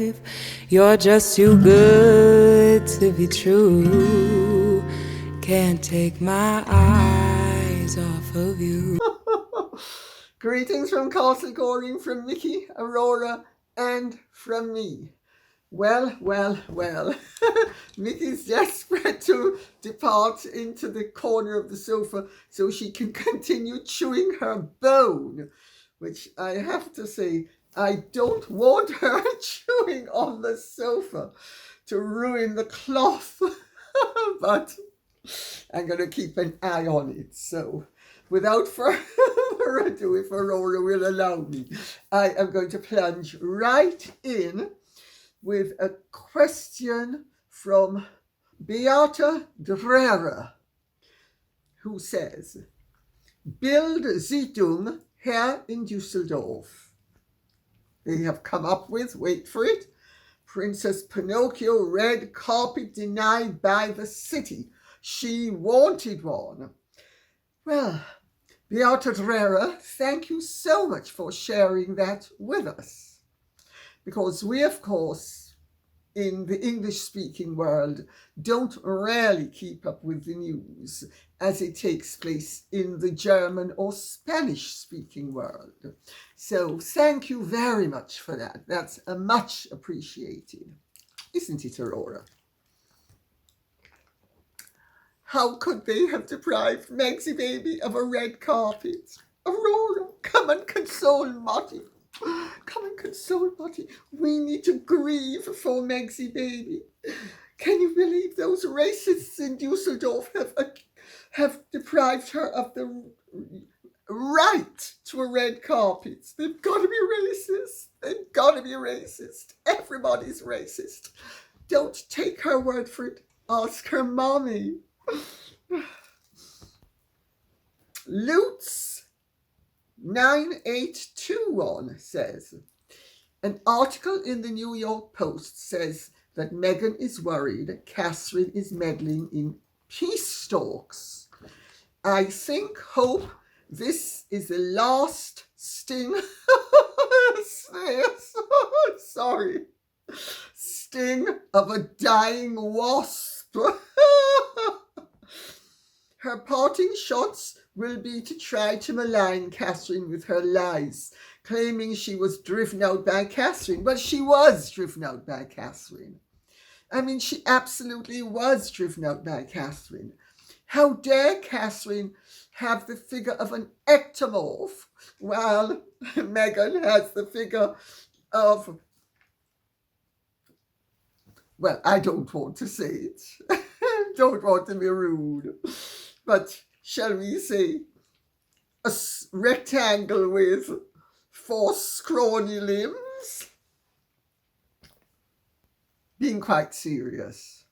life. You're just too good to be true. Can't take my eyes off of you. Greetings from Castle Goring, from Mickey, Aurora, and from me. Well. Mickey's desperate to depart into the corner of the sofa so she can continue chewing her bone, which I have to say, I don't want her chewing on the sofa to ruin the cloth, but I'm going to keep an eye on it. So without further ado, if Aurora will allow me, I am going to plunge right in with a question from Beata Dreher, who says, Bild Zeitung here in Dusseldorf. They have come up with, wait for it, Princess Pinocchio red carpet denied by the city. She wanted one. Well, Beata Dreher, thank you so much for sharing that with us. Because we, of course, in the English-speaking world, don't rarely keep up with the news as it takes place in the German or Spanish-speaking world. So thank you very much for that. That's much appreciated. Isn't it, Aurora? How could they have deprived Megsie baby of a red carpet? Aurora, come and console Marty. Come and console Marty. We need to grieve for Megsie baby. Can you believe those racists in Dusseldorf have deprived her of the right to a red carpet? They've got to be racist. They've got to be racist. Everybody's racist. Don't take her word for it. Ask her mommy. Lutz 9821 says, an article in the New York Post says that Meghan is worried Catherine is meddling in peace talks. I hope this is the last sting of a dying wasp. Her parting shots will be to try to malign Catherine with her lies, claiming she was driven out by Catherine. Well, she was driven out by Catherine. I mean, she absolutely was driven out by Catherine. How dare Catherine have the figure of an ectomorph, while Meghan has the figure of, well, I don't want to say it. Don't want to be rude. But shall we say a rectangle with 4 scrawny limbs? Being quite serious.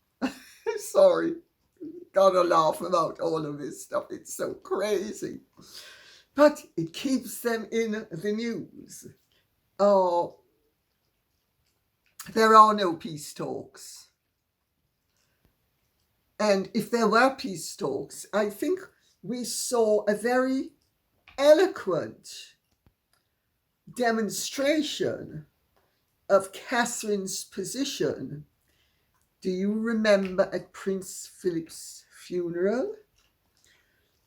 Sorry. Gotta laugh about all of this stuff. It's so crazy. But it keeps them in the news. Oh, there are no peace talks. And if there were peace talks, I think we saw a very eloquent demonstration of Catherine's position. Do you remember at Prince Philip's funeral,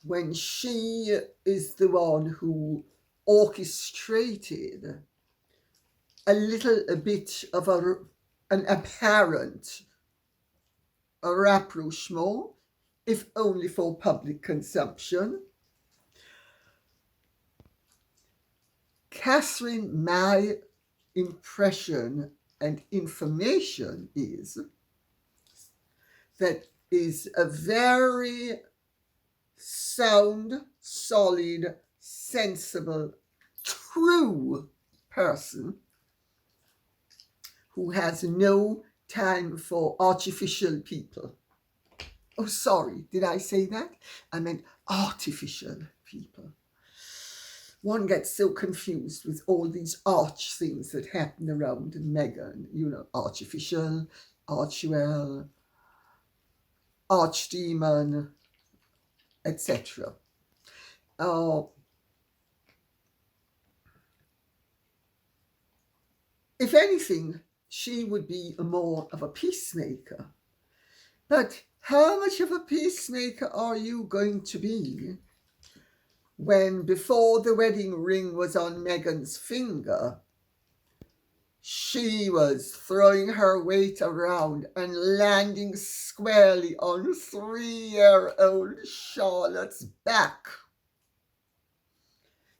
when she is the one who orchestrated a bit of an apparent rapprochement, if only for public consumption? Catherine, my impression and information is that is a very sound, solid, sensible, true person who has no time for artificial people. Oh, sorry, did I say that? I meant artificial people. One gets so confused with all these arch things that happen around Meghan. You know, artificial, archwell, archdemon, etc. If anything, she would be more of a peacemaker. But how much of a peacemaker are you going to be when, before the wedding ring was on Meghan's finger, she was throwing her weight around and landing squarely on 3-year-old Charlotte's back?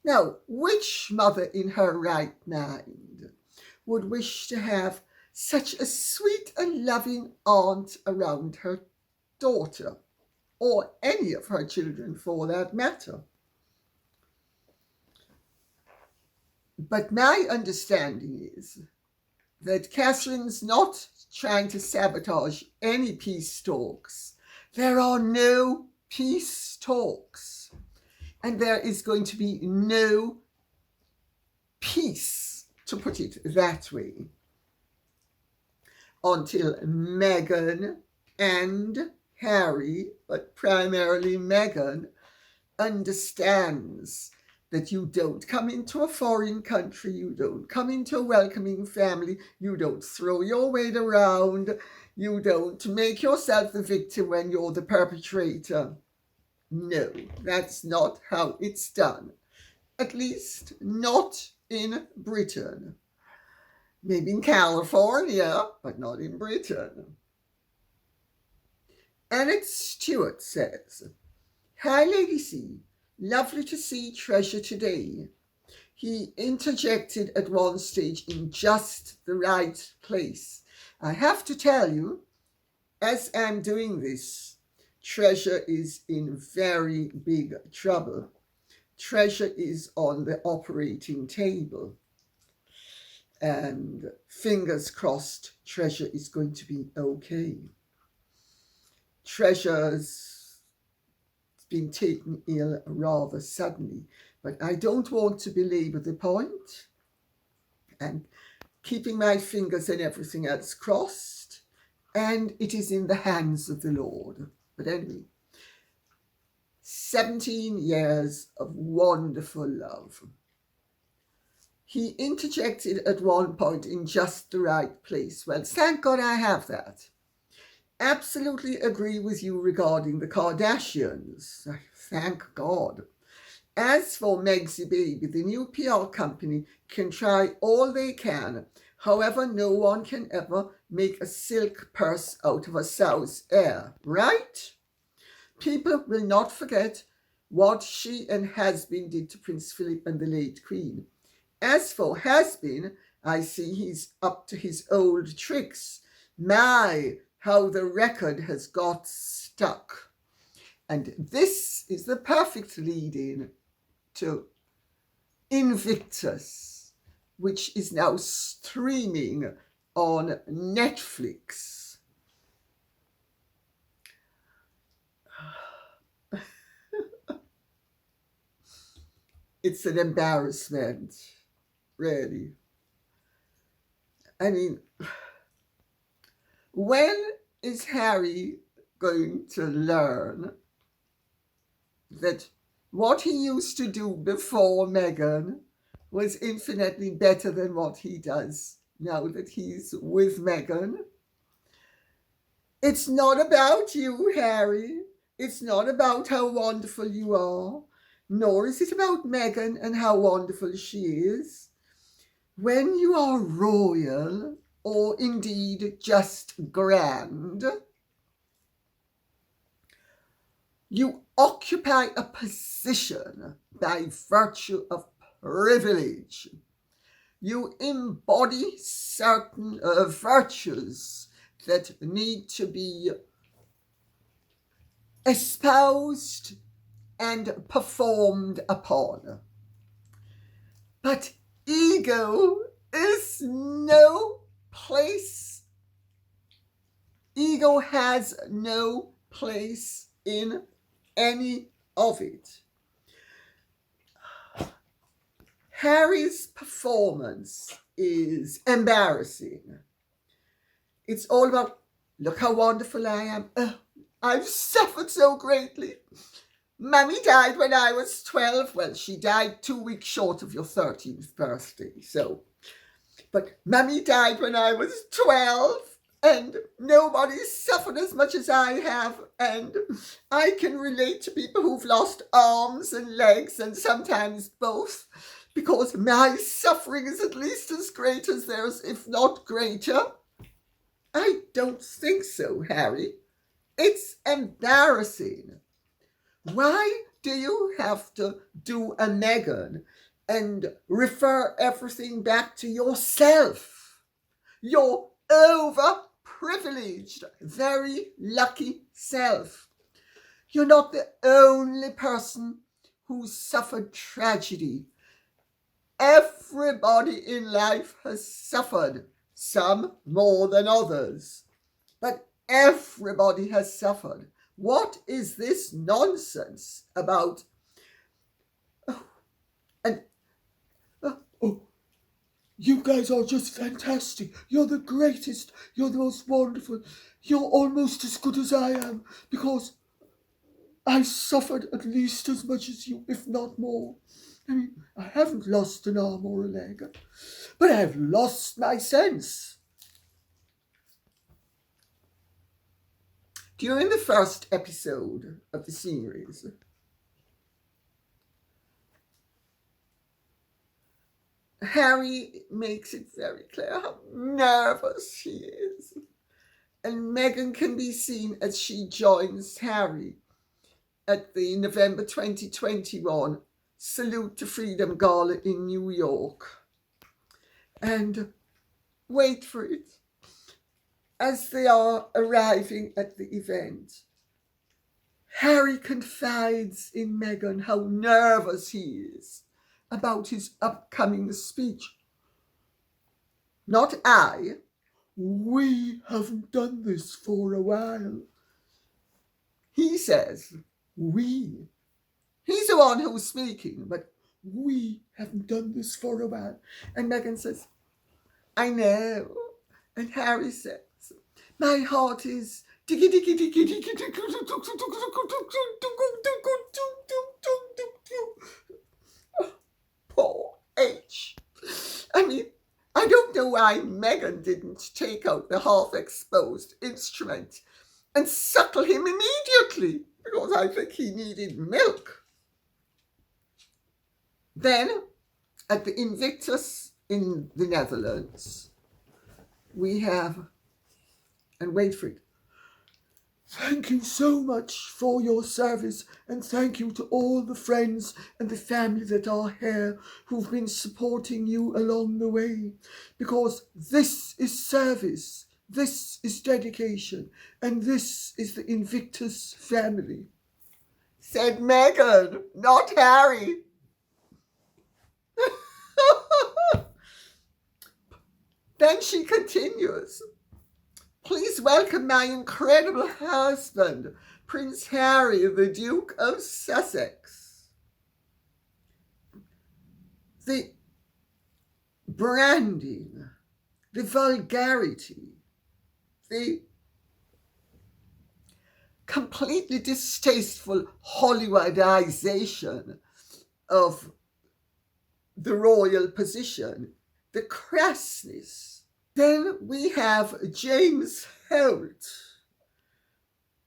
Now, which mother in her right mind would wish to have such a sweet and loving aunt around her daughter, or any of her children for that matter? But my understanding is that Catherine's not trying to sabotage any peace talks. There are no peace talks. And there is going to be no peace, to put it that way, until Meghan and Harry, but primarily Meghan, understands that you don't come into a foreign country, you don't come into a welcoming family, you don't throw your weight around, you don't make yourself the victim when you're the perpetrator. No, that's not how it's done. At least not in Britain. Maybe in California, but not in Britain. Annette Stewart says, "Hi, Lady C. Lovely to see Treasure today. He interjected at one stage in just the right place. I have to tell you, as I'm doing this, Treasure is in very big trouble. Treasure is on the operating table. And fingers crossed, Treasure is going to be okay. Treasure's been taken ill rather suddenly, but I don't want to belabor the point. And keeping my fingers and everything else crossed, and it is in the hands of the Lord. But anyway, 17 years of wonderful love. He interjected at one point in just the right place. Well, thank God I have that. Absolutely agree with you regarding the Kardashians. Thank God. As for Megsy Baby, the new PR company can try all they can. However, no one can ever make a silk purse out of a sow's ear, right? People will not forget what she and Has-Been did to Prince Philip and the late Queen. As for Has-Been, I see he's up to his old tricks. My, how the record has got stuck. And this is the perfect lead-in to Invictus, which is now streaming on Netflix. It's an embarrassment, really. I mean, when is Harry going to learn that what he used to do before Meghan was infinitely better than what he does now that he's with Meghan? It's not about you, Harry. It's not about how wonderful you are, nor is it about Meghan and how wonderful she is. When you are royal, or indeed just grand, you occupy a position by virtue of privilege. You embody certain virtues that need to be espoused and performed upon. But ego is no place. Ego has no place in any of it. Harry's performance is embarrassing. It's all about, look how wonderful I am. I've suffered so greatly. Mummy died when I was 12. Well, she died 2 weeks short of your 13th birthday. So But Mummy died when I was 12, and nobody suffered as much as I have, and I can relate to people who've lost arms and legs, and sometimes both, because my suffering is at least as great as theirs, if not greater. I don't think so, Harry. It's embarrassing. Why do you have to do a Meghan and refer everything back to yourself? Your overprivileged, very lucky self. You're not the only person who suffered tragedy. Everybody in life has suffered, some more than others. But everybody has suffered. What is this nonsense about? You guys are just fantastic. You're the greatest. You're the most wonderful. You're almost as good as I am, because I suffered at least as much as you, if not more. I mean, I haven't lost an arm or a leg, but I've lost my sense. During the first episode of the series, Harry makes it very clear how nervous he is. And Meghan can be seen as she joins Harry at the November 2021 Salute to Freedom Gala in New York. And wait for it, as they are arriving at the event, Harry confides in Meghan how nervous he is about his upcoming speech. Not I. We haven't done this for a while. He says, we. He's the one who's speaking, but we haven't done this for a while. And Meghan says, I know. And Harry says, my heart is diggy diggy diggy diggy diggy. Poor H. I mean, I don't know why Meghan didn't take out the half-exposed instrument and suckle him immediately, because I think he needed milk. Then, at the Invictus in the Netherlands, we have, and wait for it, thank you so much for your service, and thank you to all the friends and the family that are here who've been supporting you along the way, because this is service, this is dedication, and this is the Invictus family. Said Meghan, not Harry. Then she continues. Please welcome my incredible husband, Prince Harry, the Duke of Sussex. The branding, the vulgarity, the completely distasteful Hollywoodization of the royal position, the crassness. Then we have James Holt,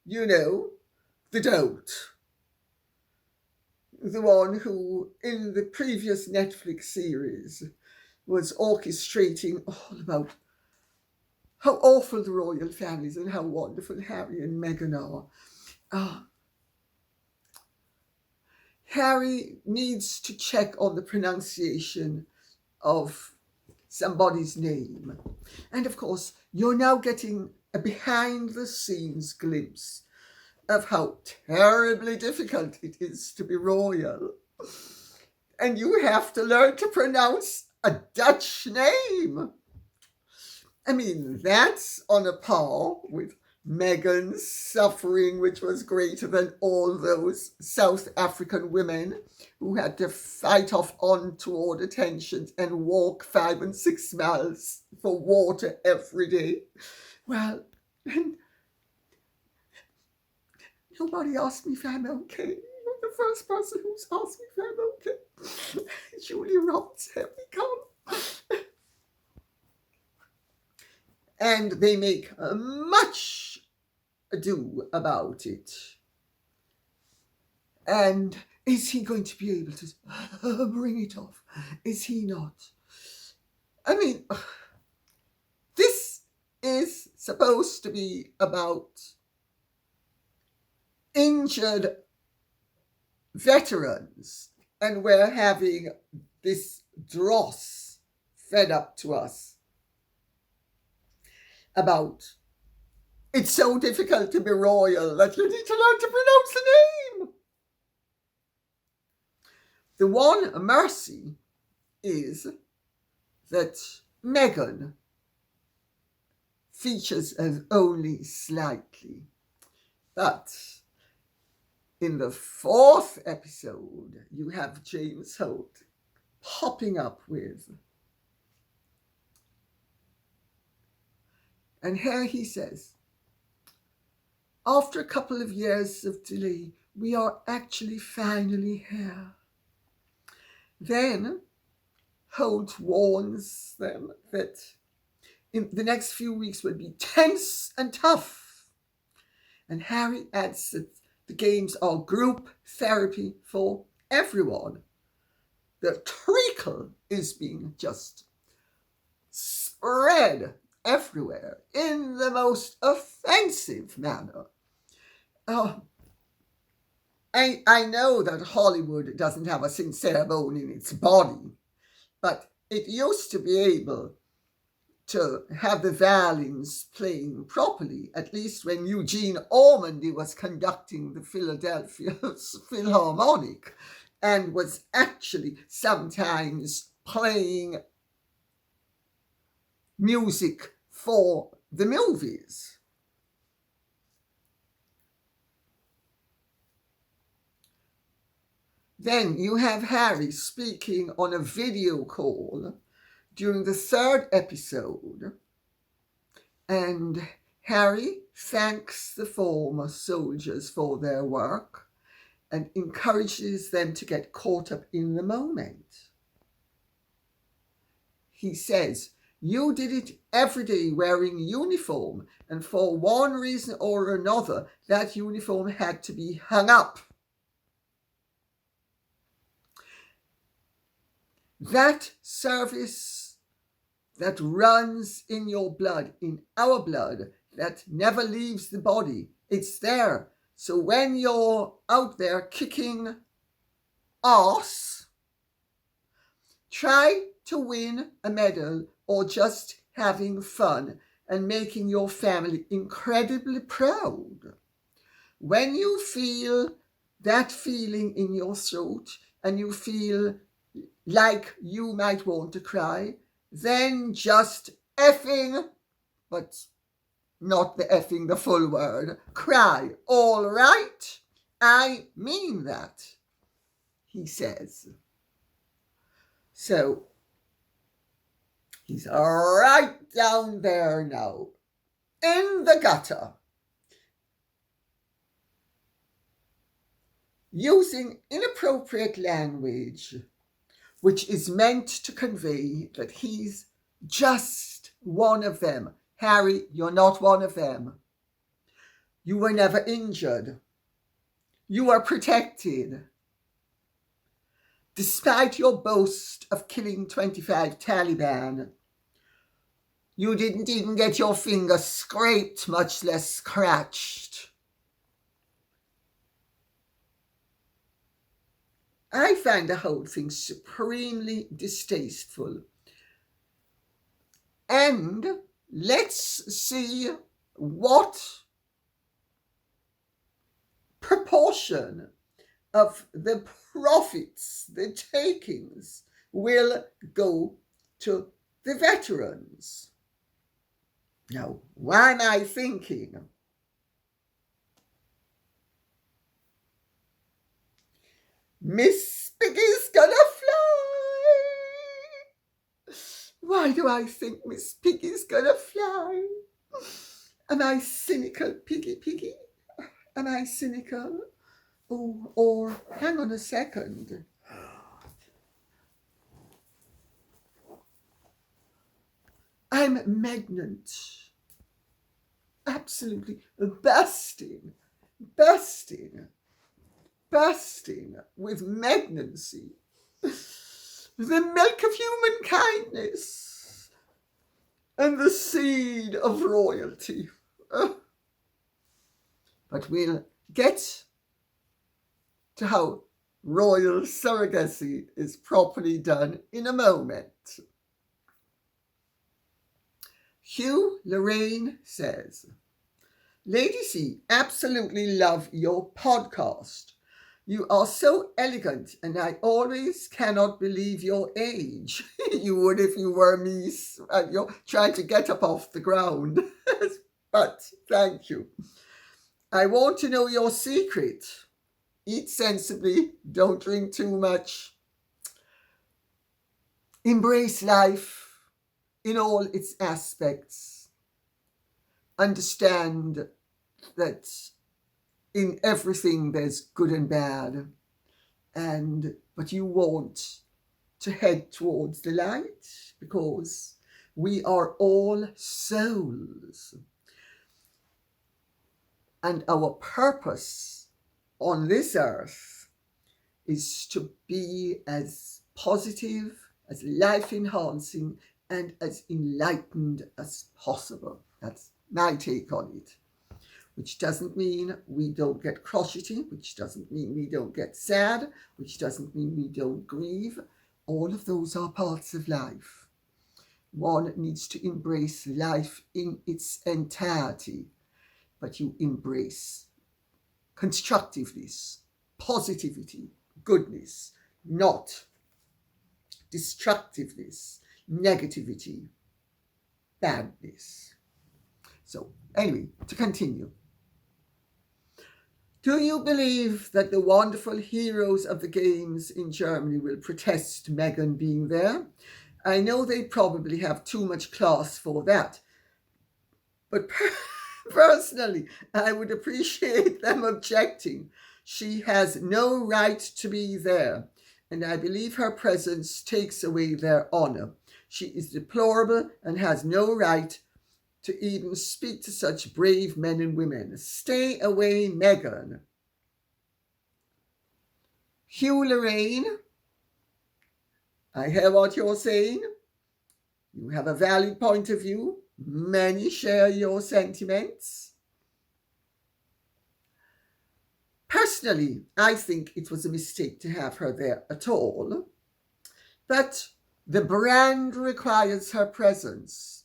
you know, the dolt, the one who in the previous Netflix series was orchestrating all about how awful the royal families and how wonderful Harry and Meghan are. Harry needs to check on the pronunciation of somebody's name. And of course, you're now getting a behind-the-scenes glimpse of how terribly difficult it is to be royal. And you have to learn to pronounce a Dutch name. I mean, that's on a par with Meghan's suffering, which was greater than all those South African women who had to fight off untoward attentions and walk 5 and 6 miles for water every day. Well, nobody asked me if I'm okay. You're the first person who's asked me if I'm okay. Julia Roberts, help me come. And they make much ado about it. And is he going to be able to bring it off? Is he not? I mean, this is supposed to be about injured veterans, and we're having this dross fed up to us about it's so difficult to be royal that you need to learn to pronounce the name. The one mercy is that Meghan features as only slightly. But in the 4th episode, you have James Holt popping up with, and here he says, after a couple of years of delay, we are actually finally here. Then Holt warns them that in the next few weeks will be tense and tough. And Harry adds that the games are group therapy for everyone. The treacle is being just spread everywhere in the most offensive manner. I know that Hollywood doesn't have a sincere bone in its body, but it used to be able to have the violins playing properly, at least when Eugene Ormandy was conducting the Philadelphia Philharmonic and was actually sometimes playing music for the movies. Then you have Harry speaking on a video call during the 3rd episode, and Harry thanks the former soldiers for their work and encourages them to get caught up in the moment. He says, you did it every day wearing uniform, and for one reason or another, that uniform had to be hung up. That service that runs in your blood, in our blood, that never leaves the body, it's there. So when you're out there kicking ass, try to win a medal or just having fun and making your family incredibly proud. When you feel that feeling in your throat and you feel like you might want to cry, then just effing, but not the effing, the full word, cry. All right? I mean that, he says. So, he's right down there now, in the gutter, using inappropriate language, which is meant to convey that he's just one of them. Harry, you're not one of them. You were never injured. You are protected. Despite your boast of killing 25 Taliban, you didn't even get your finger scraped, much less scratched. I find the whole thing supremely distasteful. And let's see what proportion of the profits, the takings, will go to the veterans. Now, why am I thinking? Miss Piggy's gonna fly. Why do I think Miss Piggy's gonna fly? Am I cynical, Piggy? Am I cynical? Oh, or hang on a second. I'm malignant. absolutely bursting with malignancy, the milk of human kindness, and the seed of royalty. But we'll get to how royal surrogacy is properly done in a moment. Hugh Lorraine says, Lady C, absolutely love your podcast. You are so elegant, and I always cannot believe your age. You would if you were me. You're trying to get up off the ground. But thank you. I want to know your secret. Eat sensibly, don't drink too much. Embrace life in all its aspects. Understand that in everything there's good and bad, but you want to head towards the light because we are all souls. And our purpose on this earth is to be as positive, as life-enhancing, and as enlightened as possible. That's my take on it. Which doesn't mean we don't get crotchety, which doesn't mean we don't get sad, which doesn't mean we don't grieve. All of those are parts of life. One needs to embrace life in its entirety, but you embrace constructiveness, positivity, goodness, not destructiveness, negativity, badness. So anyway, to continue. Do you believe that the wonderful heroes of the games in Germany will protest Meghan being there? I know they probably have too much class for that, but personally, I would appreciate them objecting. She has no right to be there, and I believe her presence takes away their honour. She is deplorable and has no right to even speak to such brave men and women. Stay away, Meghan. Hugh Lorraine, I hear what you're saying. You have a valid point of view. Many share your sentiments. Personally, I think it was a mistake to have her there at all. But the brand requires her presence.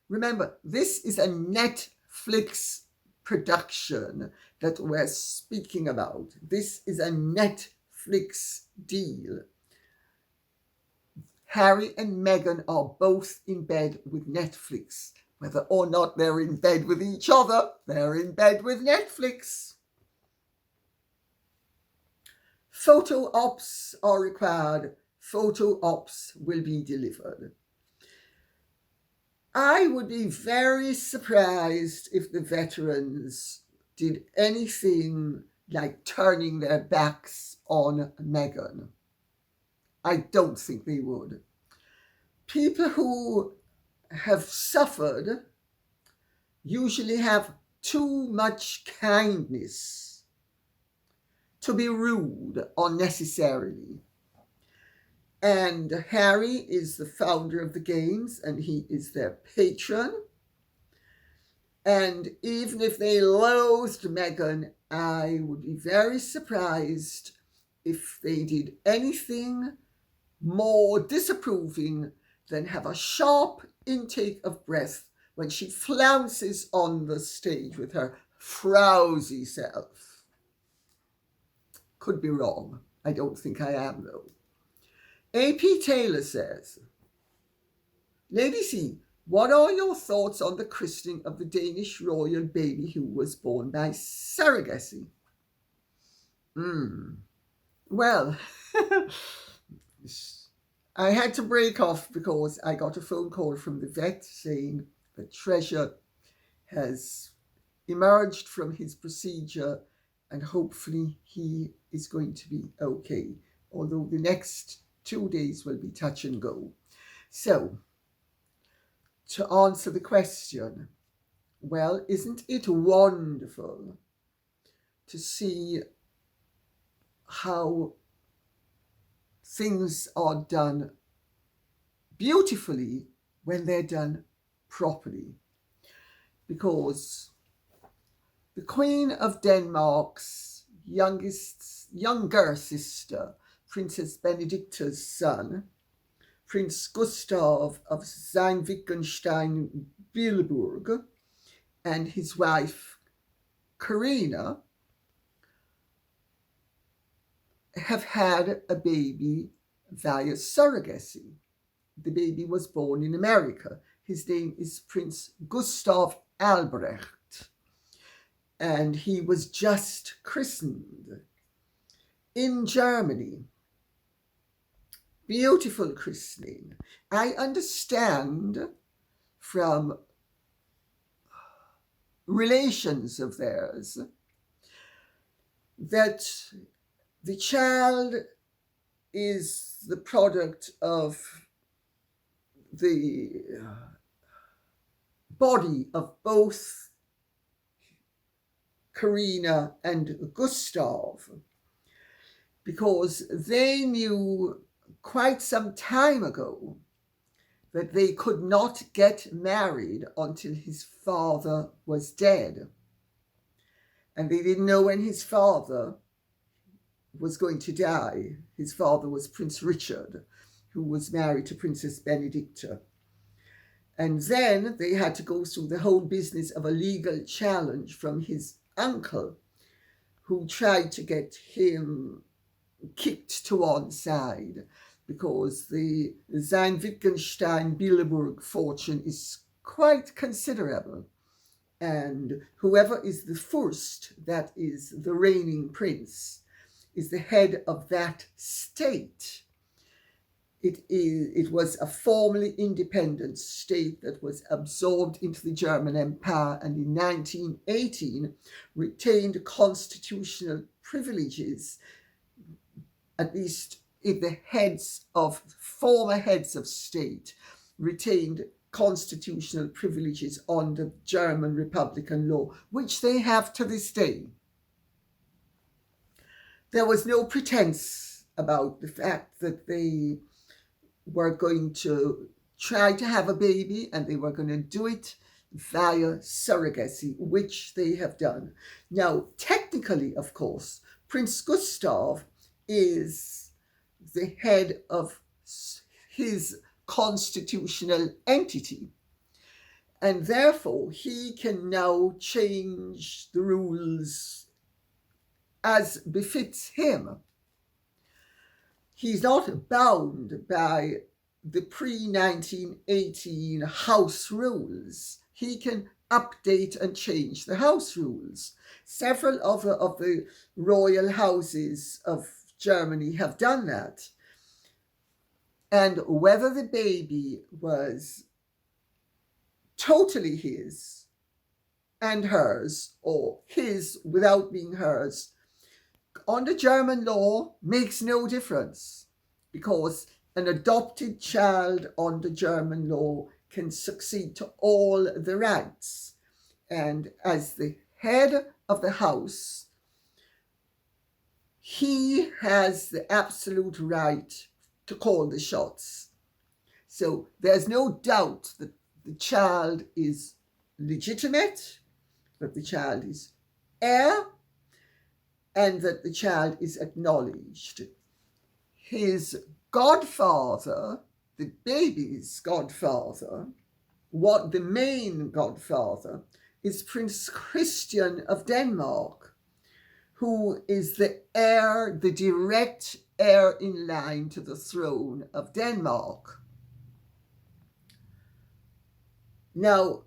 Remember, this is a Netflix production that we're speaking about. This is a Netflix deal. Harry and Meghan are both in bed with Netflix. Whether or not they're in bed with each other, they're in bed with Netflix. Photo ops are required. Photo ops will be delivered. I would be very surprised if the veterans did anything like turning their backs on Meghan. I don't think they would. People who have suffered usually have too much kindness to be rude unnecessarily. And Harry is the founder of the games, and he is their patron. And even if they loathed Meghan, I would be very surprised if they did anything more disapproving than have a sharp intake of breath when she flounces on the stage with her frowsy self. Could be wrong. I don't think I am, though. A.P. Taylor says, Lady C, what are your thoughts on the christening of the Danish Royal baby who was born by surrogacy? Well, I had to break off because I got a phone call from the vet saying that Treasure has emerged from his procedure and hopefully he is going to be okay, although the next 2 days will be touch and go. So, to answer the question, Well, isn't it wonderful to see how things are done beautifully when they're done properly? Because the Queen of Denmark's younger sister, Princess Benedicta's son, Prince Gustav of Sayn-Wittgenstein-Bieleburg, and his wife Karina have had a baby via surrogacy. The baby was born in America. His name is Prince Gustav Albrecht, and he was just christened in Germany. Beautiful christening. I understand from relations of theirs that the child is the product of the body of both Karina and Gustav, because they knew quite some time ago that they could not get married until his father was dead. And they didn't know when his father was going to die. His father was Prince Richard, who was married to Princess Benedicta. And then they had to go through the whole business of a legal challenge from his uncle, who tried to get him kicked to one side, because the Sayn-Wittgenstein-Bieleburg fortune is quite considerable. And whoever is the first, that is the reigning prince, is the head of that state. It was a formerly independent state that was absorbed into the German Empire, and in 1918 retained constitutional privileges, at least if the former heads of state retained constitutional privileges under German Republican law, which they have to this day. There was no pretense about the fact that they were going to try to have a baby, and they were going to do it via surrogacy, which they have done. Now, technically, of course, Prince Gustav is the head of his constitutional entity, and therefore he can now change the rules as befits him. He's not bound by the pre-1918 house rules. He can update and change the house rules. Several of the royal houses of Germany have done that. And whether the baby was totally his and hers, or his without being hers, under German law makes no difference, because an adopted child under German law can succeed to all the rights. And as the head of the house, he has the absolute right to call the shots. So there's no doubt that the child is legitimate, that the child is heir, and that the child is acknowledged. His godfather, the baby's godfather, the main godfather, is Prince Christian of Denmark, who is the heir, the direct heir in line to the throne of Denmark. Now,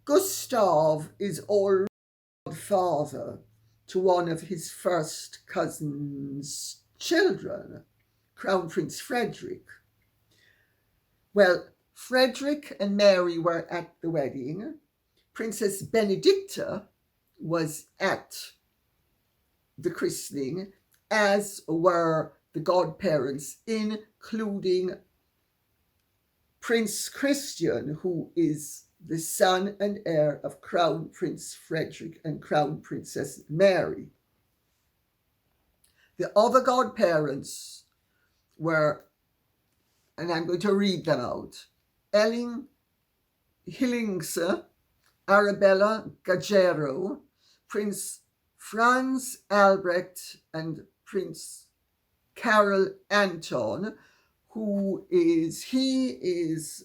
Gustav is already godfather to one of his first cousin's children, Crown Prince Frederick. Well, Frederick and Mary were at the wedding. Princess Benedicta was at the christening, as were the godparents, including Prince Christian, who is the son and heir of Crown Prince Frederick and Crown Princess Mary. The other godparents were, and I'm going to read them out, Elling Hillingse, Arabella Gagero, Prince Franz Albrecht, and Prince Karl Anton, he is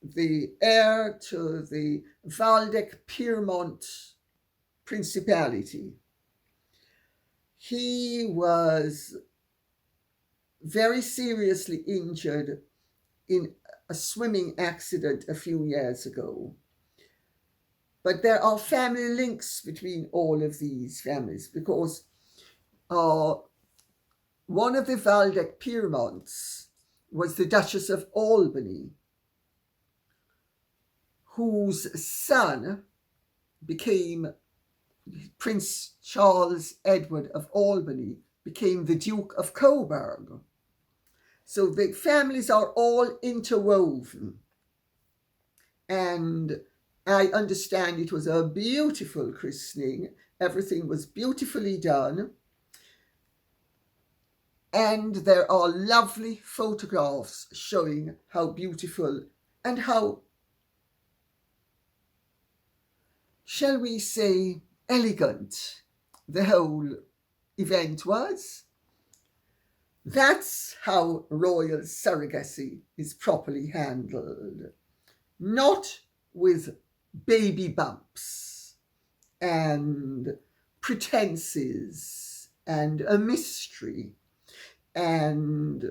the heir to the Waldeck-Pyrmont Principality. He was very seriously injured in a swimming accident a few years ago. But there are family links between all of these families, because one of the Waldeck-Pyrmonts was the Duchess of Albany, whose son became Prince Charles Edward of Albany, became the Duke of Coburg. So the families are all interwoven. And I understand it was a beautiful christening. Everything was beautifully done. And there are lovely photographs showing how beautiful and how, shall we say, elegant the whole event was. That's how royal surrogacy is properly handled. Not with baby bumps and pretenses and a mystery and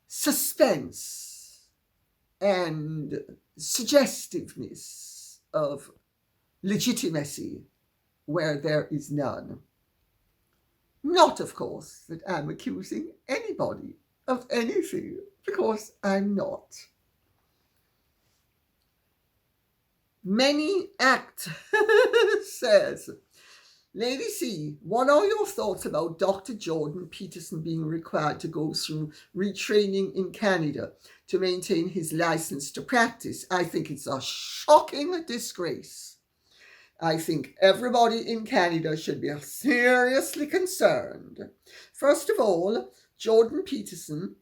suspense and suggestiveness of legitimacy where there is none. Not, of course, that I'm accusing anybody of anything, because I'm not. Many Act says, Lady C, what are your thoughts about Dr. Jordan Peterson being required to go through retraining in Canada to maintain his license to practice? I think it's a shocking disgrace. I think everybody in Canada should be seriously concerned. First of all, Jordan Peterson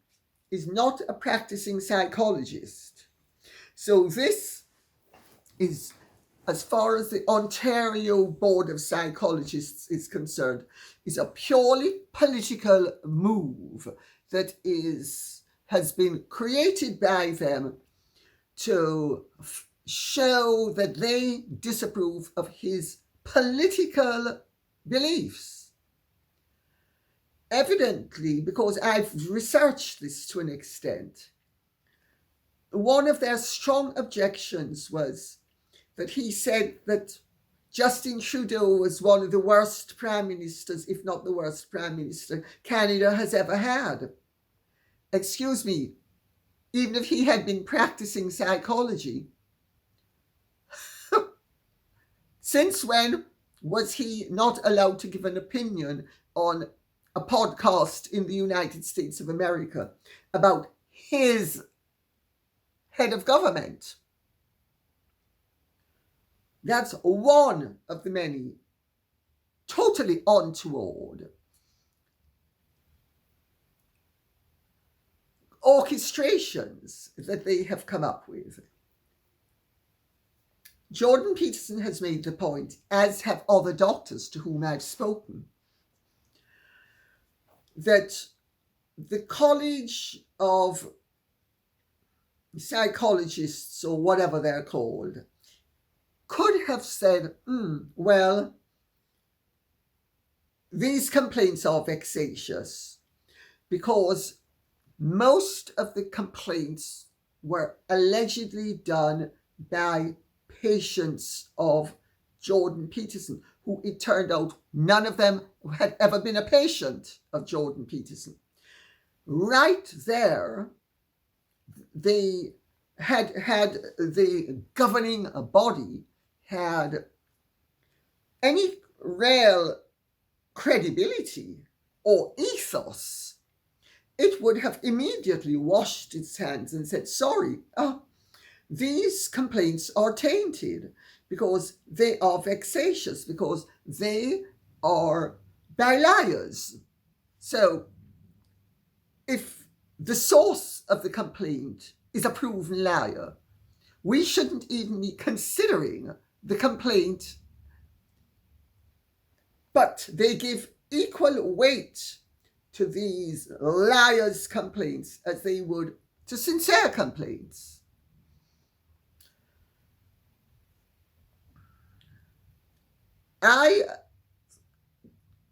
is not a practicing psychologist. So this is, as far as the Ontario Board of Psychologists is concerned, is a purely political move that has been created by them to show that they disapprove of his political beliefs. Evidently, because I've researched this to an extent, one of their strong objections was that he said that Justin Trudeau was one of the worst prime ministers, if not the worst prime minister, Canada has ever had. Excuse me, even if he had been practicing psychology, since when was he not allowed to give an opinion on a podcast in the United States of America about his head of government? That's one of the many totally untoward orchestrations that they have come up with. Jordan Peterson has made the point, as have other doctors to whom I've spoken, that the College of Psychologists, or whatever they're called, could have said, well, these complaints are vexatious because most of the complaints were allegedly done by patients of Jordan Peterson, who it turned out none of them had ever been a patient of Jordan Peterson. Right there, they had the governing body had any real credibility or ethos, it would have immediately washed its hands and said, sorry, these complaints are tainted because they are vexatious, because they are by liars. So if the source of the complaint is a proven liar, we shouldn't even be considering the complaint, but they give equal weight to these liars' complaints as they would to sincere complaints. I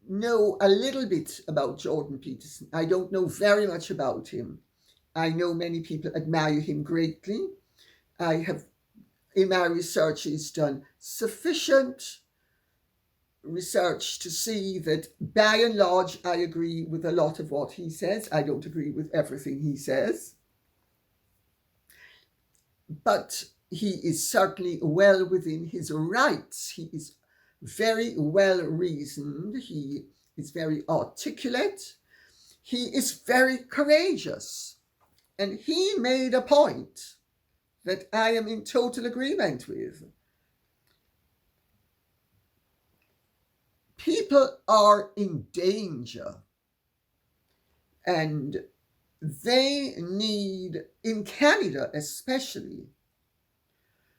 know a little bit about Jordan Peterson. I don't know very much about him. I know many people admire him greatly. I have, in my researches, done sufficient research to see that by and large I agree with a lot of what he says. I don't agree with everything he says, but he is certainly well within his rights. He is very well reasoned. He is very articulate. He is very courageous. And he made a point that I am in total agreement with. People are in danger, and they need, in Canada especially,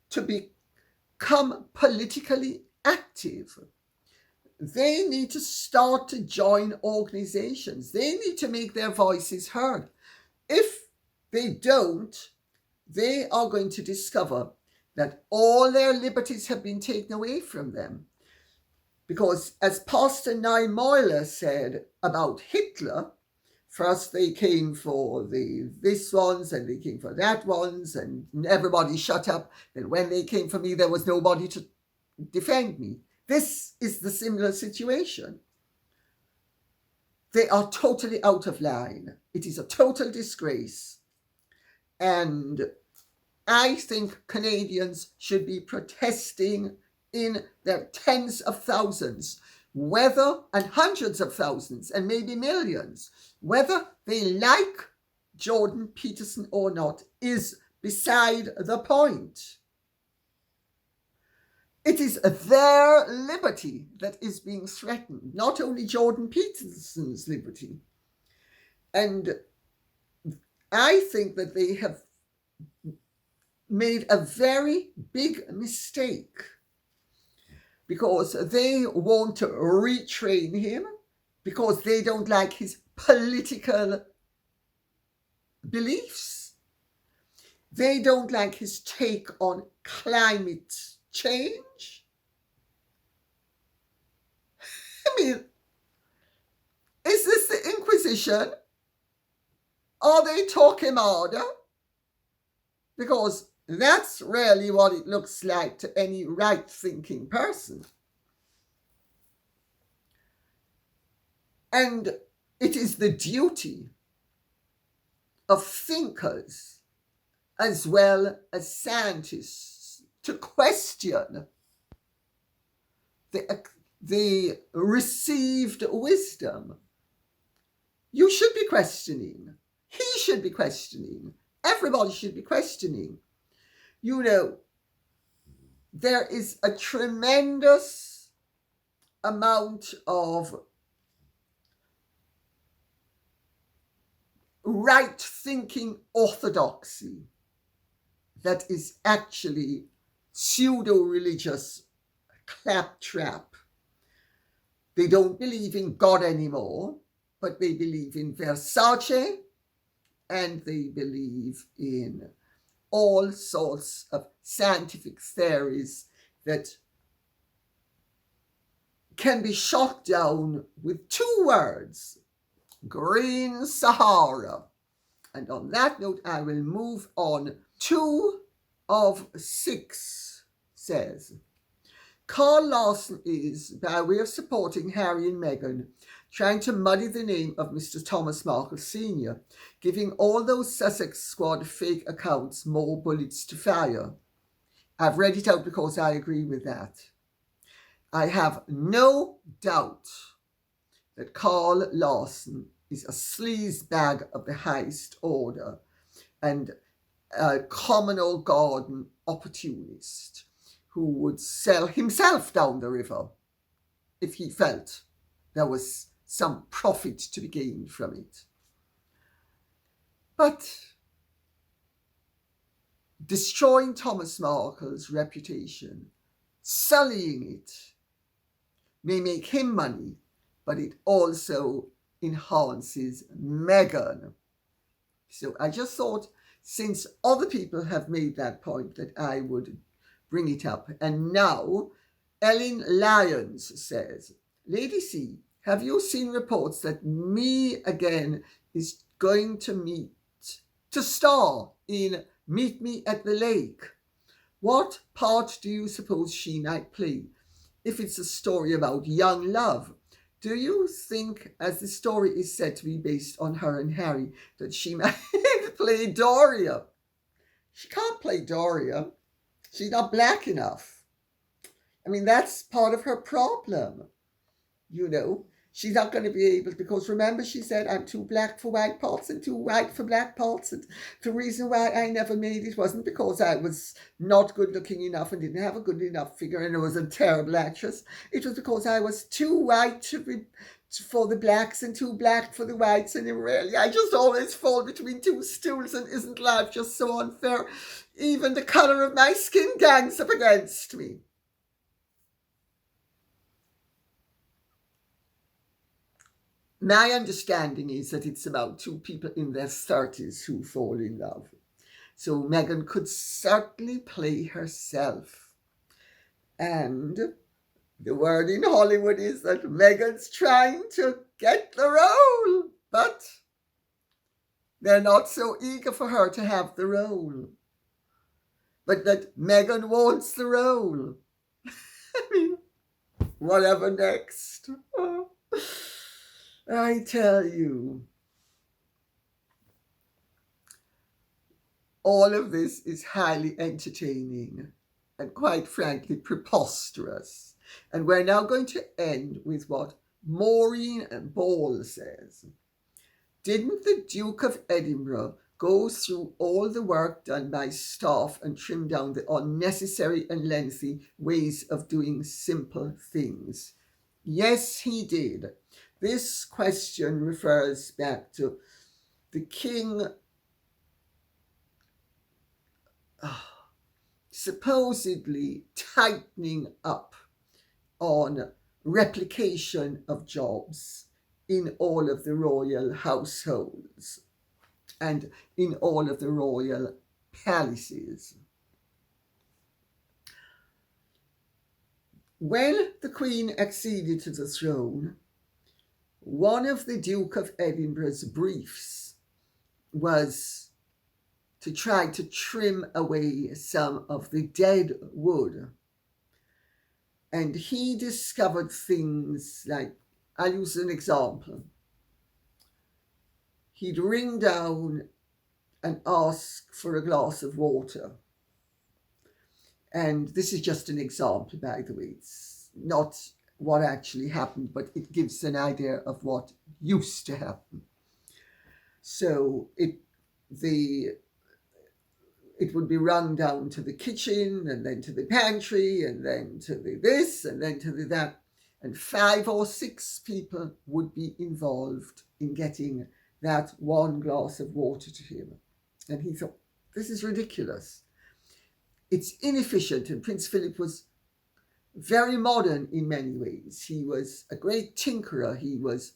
to become politically active. They need to start to join organizations. They need to make their voices heard. If they don't, they are going to discover that all their liberties have been taken away from them. Because as Pastor Niemöller said about Hitler, first they came for this ones and they came for that ones and everybody shut up. And when they came for me, there was nobody to defend me. This is the similar situation. They are totally out of line. It is a total disgrace. And I think Canadians should be protesting in their tens of thousands, and hundreds of thousands, and maybe millions. Whether they like Jordan Peterson or not is beside the point. It is their liberty that is being threatened, not only Jordan Peterson's liberty. And I think that they have made a very big mistake because they want to retrain him, because they don't like his political beliefs. They don't like his take on climate change. I mean, is this the Inquisition? Are they talking murder? Because that's really what it looks like to any right-thinking person. And it is the duty of thinkers as well as scientists to question the received wisdom. You should be questioning. He should be questioning. Everybody should be questioning. You know, there is a tremendous amount of right-thinking orthodoxy that is actually pseudo-religious claptrap. They don't believe in God anymore, but they believe in Versace, and they believe in all sorts of scientific theories that can be shot down with two words: Green Sahara. And on that note, I will move on. 2 of 6 says, Karl Larsen is, by way of supporting Harry and Meghan, trying to muddy the name of Mr. Thomas Markle Sr., giving all those Sussex squad fake accounts more bullets to fire. I've read it out because I agree with that. I have no doubt that Karl Larsen is a sleazebag of the highest order and a common old garden opportunist who would sell himself down the river if he felt there was some profit to be gained from it. But destroying Thomas Markle's reputation, sullying it, may make him money, but it also enhances Meghan. So I just thought, since other people have made that point, that I would bring it up. And now, Ellen Lyons says, Lady C, have you seen reports that Meghan is going to star in Meet Me at the Lake? What part do you suppose she might play? If it's a story about young love, do you think, as the story is said to be based on her and Harry, that she might play Doria? She can't play Doria. She's not black enough. I mean, that's part of her problem. You know, she's not going to be able, because remember she said, I'm too black for white parts and too white for black parts. And the reason why I never made it wasn't because I was not good looking enough and didn't have a good enough figure and I was a terrible actress. It was because I was too white for the blacks and too black for the whites, and really I just always fall between two stools, and isn't life just so unfair? Even the colour of my skin gangs up against me. My understanding is that it's about two people in their 30s who fall in love. So Meghan could certainly play herself. And the word in Hollywood is that Meghan's trying to get the role, but they're not so eager for her to have the role. But that Meghan wants the role. I mean, whatever next. I tell you, all of this is highly entertaining and quite frankly preposterous. And we're now going to end with what Maureen Ball says. Didn't the Duke of Edinburgh go through all the work done by staff and trim down the unnecessary and lengthy ways of doing simple things? Yes, he did. This question refers back to the king supposedly tightening up on replication of jobs in all of the royal households and in all of the royal palaces. When the Queen acceded to the throne, one of the Duke of Edinburgh's briefs was to try to trim away some of the dead wood. And he discovered things like, I'll use an example. He'd ring down and ask for a glass of water. And this is just an example, by the way. It's not what actually happened, but it gives an idea of what used to happen. So it would be run down to the kitchen and then to the pantry and then to the this and then to the that. And 5 or 6 people would be involved in getting that one glass of water to him. And he thought, this is ridiculous. It's inefficient. And Prince Philip was very modern in many ways. He was a great tinkerer. He was,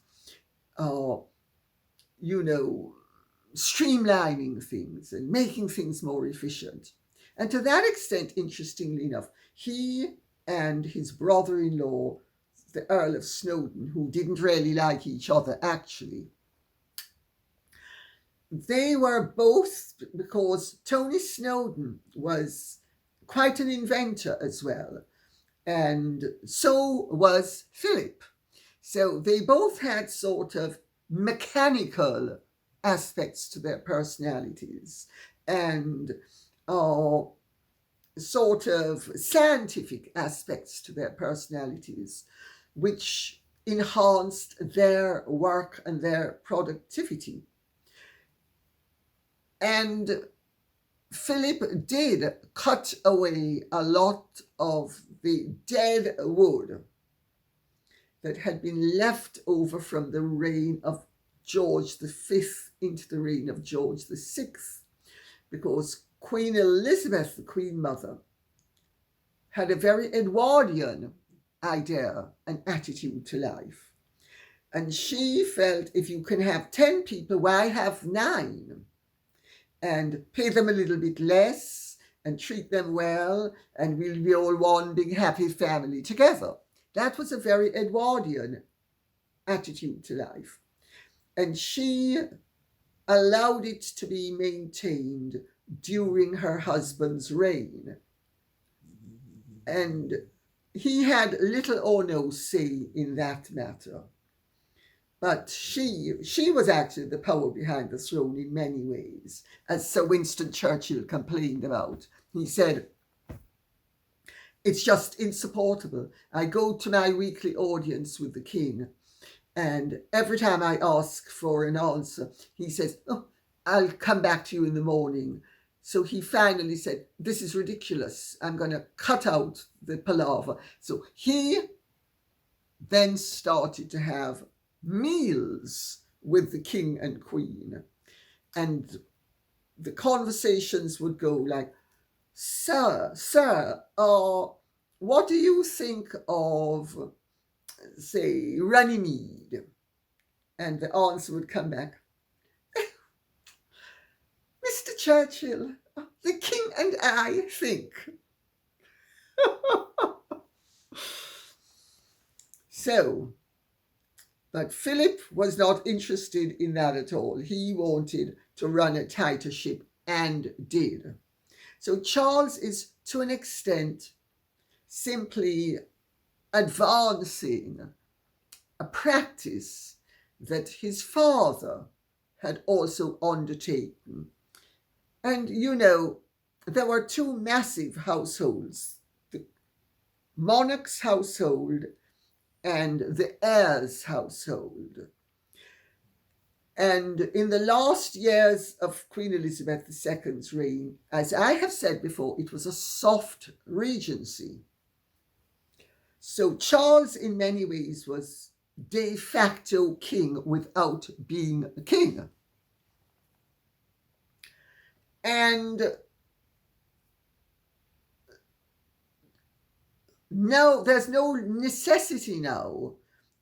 streamlining things and making things more efficient. And to that extent, interestingly enough, he and his brother-in-law, the Earl of Snowdon, who didn't really like each other actually, they were both, because Tony Snowdon was quite an inventor as well, and so was Philip. So they both had sort of mechanical aspects to their personalities and sort of scientific aspects to their personalities, which enhanced their work and their productivity. And Philip did cut away a lot of the dead wood that had been left over from the reign of George V into the reign of George VI, because Queen Elizabeth, the Queen Mother, had a very Edwardian idea and attitude to life. And she felt if you can have 10 people, why have 9? And pay them a little bit less and treat them well, and we'll be all one big happy family together. That was a very Edwardian attitude to life. And she allowed it to be maintained during her husband's reign. And he had little or no say in that matter. But she was actually the power behind the throne in many ways, as Sir Winston Churchill complained about. He said, it's just insupportable. I go to my weekly audience with the king, and every time I ask for an answer, he says, oh, I'll come back to you in the morning. So he finally said, this is ridiculous. I'm going to cut out the palaver. So he then started to have meals with the king and queen. And the conversations would go like, Sir, what do you think of, say, Runnymede? And the answer would come back, Mr. Churchill, the king and I think. So, but Philip was not interested in that at all. He wanted to run a tighter ship, and did. So Charles is, to an extent, simply advancing a practice that his father had also undertaken. And, you know, there were two massive households, the monarch's household and the heir's household. And in the last years of Queen Elizabeth II's reign, as I have said before, it was a soft regency. So Charles, in many ways, was de facto king without being a king. And no, there's no necessity now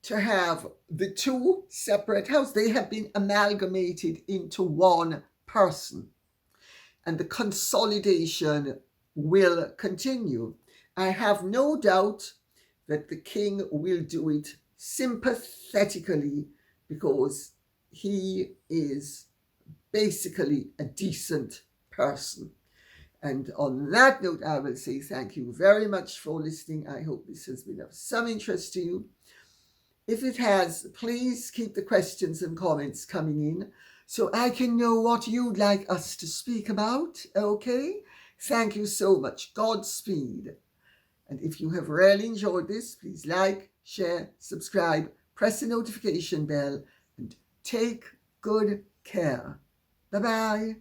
to have the two separate houses. They have been amalgamated into one person, and the consolidation will continue. I have no doubt that the king will do it sympathetically, because he is basically a decent person. And on that note, I will say thank you very much for listening. I hope this has been of some interest to you. If it has, please keep the questions and comments coming in so I can know what you'd like us to speak about, okay? Thank you so much. Godspeed. And if you have really enjoyed this, please like, share, subscribe, press the notification bell, and take good care. Bye-bye.